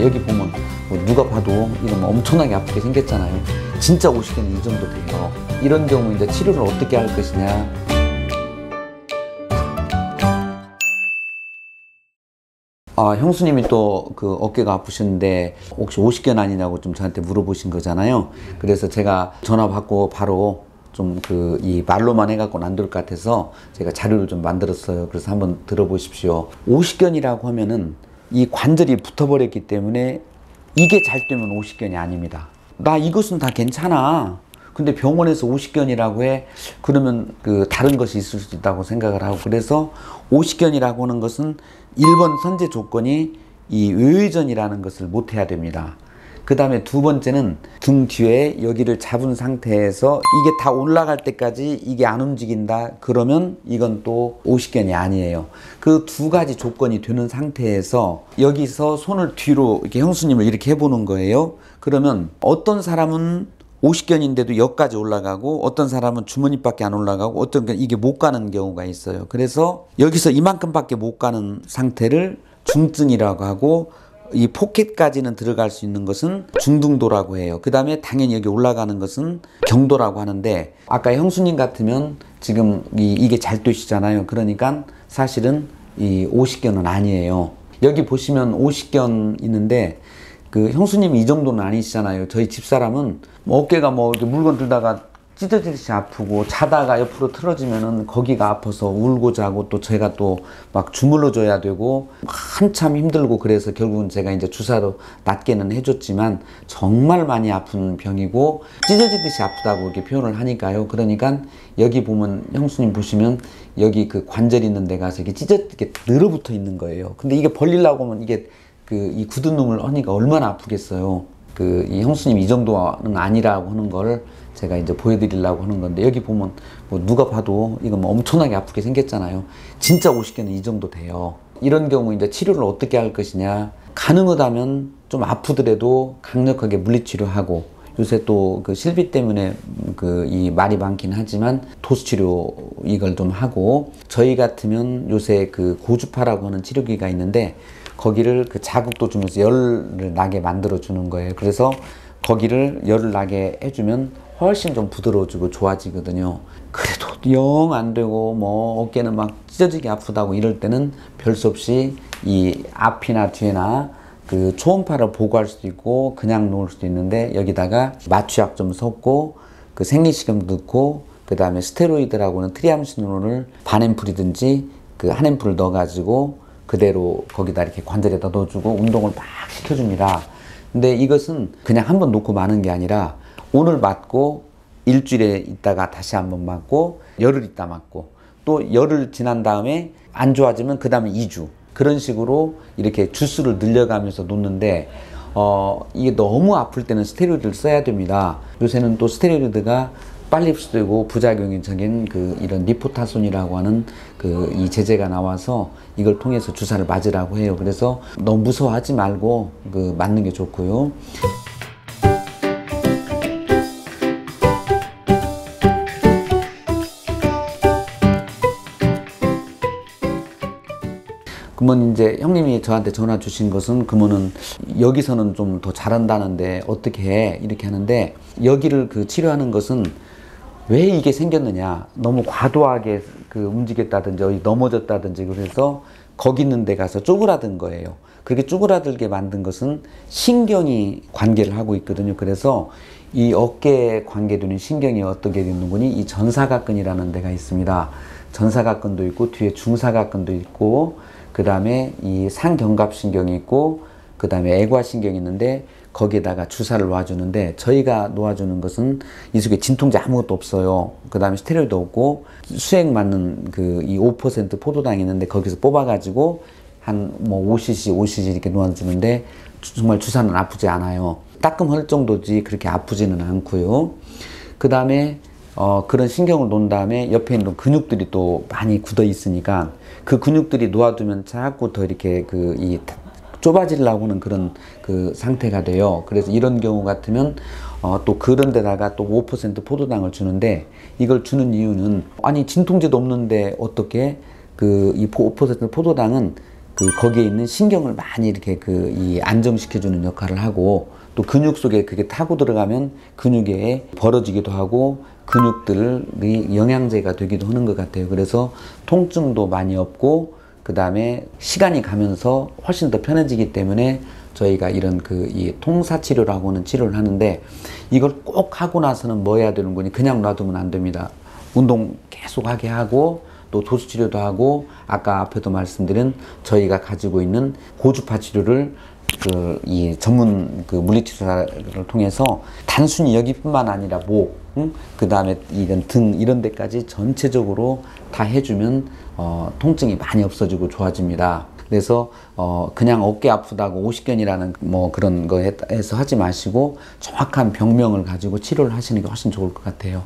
여기 보면 뭐 누가 봐도 이건 뭐 엄청나게 아프게 생겼잖아요. 진짜 50견이 이 정도 돼요. 이런 경우 이제 치료를 어떻게 할 것이냐. 형수님이 또 그 어깨가 아프셨는데 혹시 50견 아니냐고 좀 저한테 물어보신 거잖아요. 그래서 제가 전화 받고 바로 좀 이 말로만 해갖고는 안 될 것 같아서 제가 자료를 좀 만들었어요. 그래서 한번 들어보십시오. 50견이라고 하면은 이 관절이 붙어버렸기 때문에 이게 잘 되면 50견이 아닙니다. 나 이것은 다 괜찮아. 근데 병원에서 50견이라고 해. 그러면 다른 것이 있을 수 있다고 생각을 하고, 그래서 50견이라고 하는 것은 1번 선제 조건이 이 외회전이라는 것을 못 해야 됩니다. 그 다음에 두 번째는 등 뒤에 여기를 잡은 상태에서 이게 다 올라갈 때까지 이게 안 움직인다. 그러면 이건 또 50견이 아니에요. 그 두 가지 조건이 되는 상태에서 여기서 손을 뒤로 이렇게 형수님을 이렇게 해보는 거예요. 그러면 어떤 사람은 50견인데도 여기까지 올라가고, 어떤 사람은 주머니밖에 안 올라가고, 어떤 건 이게 못 가는 경우가 있어요. 그래서 여기서 이만큼밖에 못 가는 상태를 중증이라고 하고, 이 포켓까지는 들어갈 수 있는 것은 중등도라고 해요. 그 다음에 당연히 여기 올라가는 것은 경도라고 하는데, 아까 형수님 같으면 지금 이게 잘 되시잖아요. 그러니까 사실은 이 50견은 아니에요. 여기 보시면 50견 있는데, 형수님이 이 정도는 아니시잖아요. 저희 집사람은 어깨가 이렇게 물건 들다가 찢어지듯이 아프고, 자다가 옆으로 틀어지면은 거기가 아파서 울고 자고, 또 제가 또 막 주물러 줘야 되고 한참 힘들고, 그래서 결국은 제가 이제 주사로 낫게는 해줬지만 정말 많이 아픈 병이고 찢어지듯이 아프다고 이렇게 표현을 하니까요. 그러니까 여기 보면 형수님 보시면 여기 그 관절 있는 데 가서 이게 이렇게 늘어붙어 있는 거예요. 근데 이게 벌리려고 하면 이게 이 굳은 놈을 하니까 얼마나 아프겠어요. 이 형수님 이 정도는 아니라고 하는 걸 제가 이제 보여드리려고 하는 건데, 여기 보면 뭐 누가 봐도 이거 뭐 엄청나게 아프게 생겼잖아요. 진짜 50견은 이 정도 돼요. 이런 경우 이제 치료를 어떻게 할 것이냐. 가능하다면 좀 아프더라도 강력하게 물리치료하고, 요새 또 실비 때문에 이 말이 많긴 하지만 도수치료 이걸 좀 하고, 저희 같으면 요새 고주파라고 하는 치료기가 있는데 거기를 자극도 주면서 열을 나게 만들어 주는 거예요. 그래서 거기를 열을 나게 해주면 훨씬 좀 부드러워지고 좋아지거든요. 그래도 영 안 되고 뭐 어깨는 막 찢어지게 아프다고 이럴 때는 별 수 없이 이 앞이나 뒤에나 초음파를 보고할 수도 있고 그냥 놓을 수도 있는데, 여기다가 마취약 좀 섞고 생리식염 넣고, 그 다음에 스테로이드라고는 트리암시놀을 반 앰플이든지 한 앰플을 넣어가지고 그대로 거기다 이렇게 관절에다 넣어주고 운동을 막 시켜줍니다. 근데 이것은 그냥 한번 놓고 마는 게 아니라 오늘 맞고 일주일에 있다가 다시 한번 맞고 열흘 있다 맞고 또 열흘 지난 다음에 안 좋아지면 그 다음에 2주 그런 식으로 이렇게 주수를 늘려가면서 놓는데, 이게 너무 아플 때는 스테로이드를 써야 됩니다. 요새는 또 스테로이드가 빨리 흡수되고 부작용적인 이런 리포타손이라고 하는 이 제제가 나와서 이걸 통해서 주사를 맞으라고 해요. 그래서 너무 무서워하지 말고 맞는 게 좋고요. 그러면 이제 형님이 저한테 전화 주신 것은, 그러면은 여기서는 좀 더 잘한다는데 어떻게 해? 이렇게 하는데, 여기를 치료하는 것은 왜 이게 생겼느냐, 너무 과도하게 움직였다든지 어디 넘어졌다든지 그래서 거기 있는 데 가서 쪼그라든 거예요. 그렇게 쪼그라들게 만든 것은 신경이 관계를 하고 있거든요. 그래서 이 어깨에 관계되는 신경이 어떻게 되는군이 이 전사각근이라는 데가 있습니다. 전사각근도 있고 뒤에 중사각근도 있고, 그 다음에 이 상경갑신경이 있고, 그 다음에 애과신경이 있는데 거기에다가 주사를 놔주는데, 저희가 놓아주는 것은 이 속에 진통제 아무것도 없어요. 그 다음에 스테로이드 없고 수액 맞는 이 5% 포도당이 있는데 거기서 뽑아가지고 한 5cc 이렇게 놓아주는데 정말 주사는 아프지 않아요. 따끔할 정도지 그렇게 아프지는 않고요. 그 다음에 그런 신경을 놓은 다음에 옆에 있는 근육들이 또 많이 굳어 있으니까 그 근육들이 놓아두면 자꾸 더 이렇게 좁아지려고 하는 그런 상태가 돼요. 그래서 이런 경우 같으면 또 그런 데다가 또 5% 포도당을 주는데, 이걸 주는 이유는, 아니 진통제도 없는데 어떻게 이 5% 포도당은 그 거기에 있는 신경을 많이 이렇게 그 이 안정시켜주는 역할을 하고, 또 근육 속에 그게 타고 들어가면 근육에 벌어지기도 하고 근육들이 영양제가 되기도 하는 것 같아요. 그래서 통증도 많이 없고, 그 다음에 시간이 가면서 훨씬 더 편해지기 때문에 저희가 이런 그 이 통사치료라고 하는 치료를 하는데, 이걸 꼭 하고 나서는 뭐 해야 되는 거니? 그냥 놔두면 안 됩니다. 운동 계속 하게 하고, 또 도수치료도 하고, 아까 앞에도 말씀드린 저희가 가지고 있는 고주파 치료를 그 이 전문 그 물리치료사를 통해서 단순히 여기뿐만 아니라 목, 그 다음에 이런 등 이런 데까지 전체적으로 다 해주면 통증이 많이 없어지고 좋아집니다. 그래서 그냥 어깨 아프다고 오십견이라는 뭐 그런 거 해서 하지 마시고 정확한 병명을 가지고 치료를 하시는 게 훨씬 좋을 것 같아요.